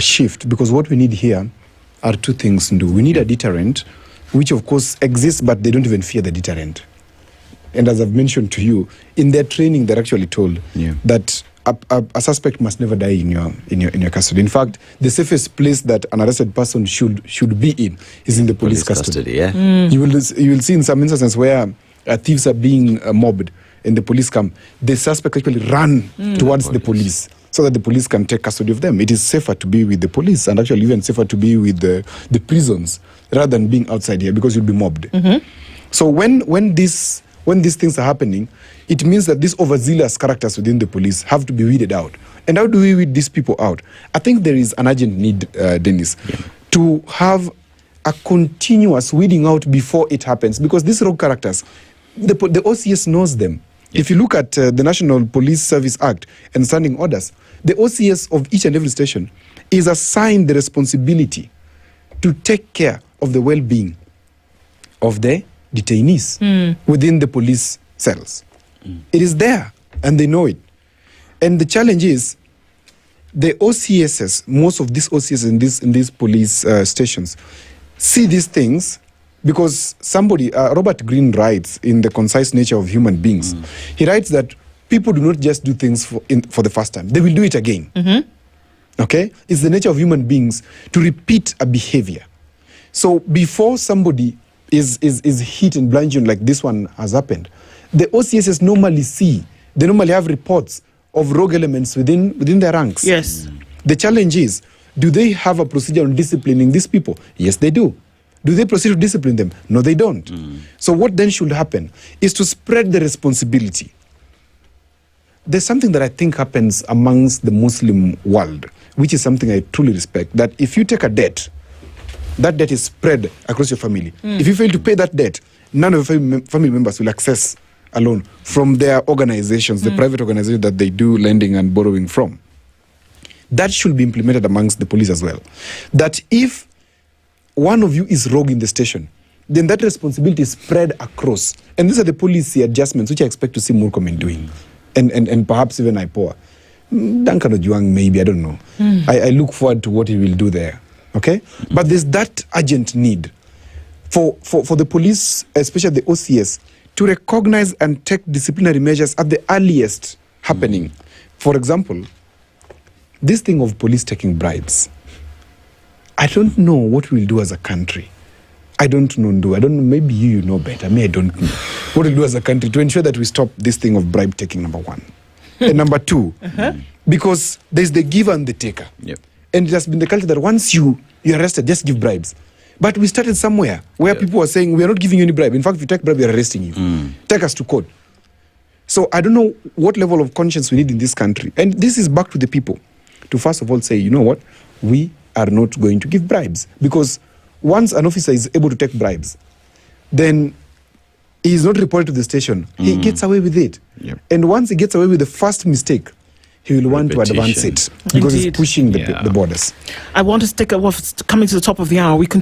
shift, because what we need here are two things. We need a deterrent, which of course exists, but they don't even fear the deterrent. And as I've mentioned to you, in their training, they're actually told that a suspect must never die in your custody. In fact, the safest place that an arrested person should be in is in the police custody. You will see in some instances where thieves are being mobbed and the police come, the suspect actually run towards the police so that the police can take custody of them. It is safer to be with the police, and actually even safer to be with the prisons rather than being outside here, because you'll be mobbed. So when these things are happening, it means that these overzealous characters within the police have to be weeded out. And how do we weed these people out? I think there is an urgent need, Dennis, to have a continuous weeding out before it happens, because these rogue characters, the OCS knows them. If you look at the National Police Service Act and standing orders, the OCS of each and every station is assigned the responsibility to take care of the well-being of the detainees within the police cells. It is there, and they know it. And the challenge is, the OCSs, most of these OCSs in these police stations, see these things because somebody, Robert Greene writes in The Concise Nature of Human Beings, he writes that people do not just do things for the first time. They will do it again. Okay? It's the nature of human beings to repeat a behavior. So before somebody is hit and bludgeoned like this one has happened, the OCSs normally have reports of rogue elements within their ranks. Yes. The challenge is, do they have a procedure on disciplining these people? Yes, they do. Do they proceed to discipline them? No, they don't. So what then should happen is to spread the responsibility. There's something that I think happens amongst the Muslim world, which is something I truly respect, that if you take a debt, that debt is spread across your family. If you fail to pay that debt, none of your family members will access a loan from their organizations, the private organizations that they do lending and borrowing from. That should be implemented amongst the police as well. That if one of you is rogue in the station, then that responsibility is spread across. And these are the policy adjustments which I expect to see Murkomen doing. And perhaps even IPOA. Duncan Ojuang, maybe, I don't know. I look forward to what he will do there. Okay? But there's that urgent need for the police, especially the OCS, to recognize and take disciplinary measures at the earliest happening. For example, this thing of police taking bribes. I don't know what we'll do as a country. I don't know. Maybe you know better. I don't know what we'll do as a country to ensure that we stop this thing of bribe taking, number one. And number two, because there's the giver and the taker. And it has been the culture that once you're arrested, just give bribes. But we started somewhere where people were saying, we are not giving you any bribe. In fact, if you take bribe, we are arresting you. Take us to court. So I don't know what level of conscience we need in this country. And this is back to the people to first of all say, you know what? We are not going to give bribes. Because once an officer is able to take bribes, then he is not reported to the station. He gets away with it. And once he gets away with the first mistake, he will want to advance it because he's pushing the borders. I want to take coming to the top of the hour. We can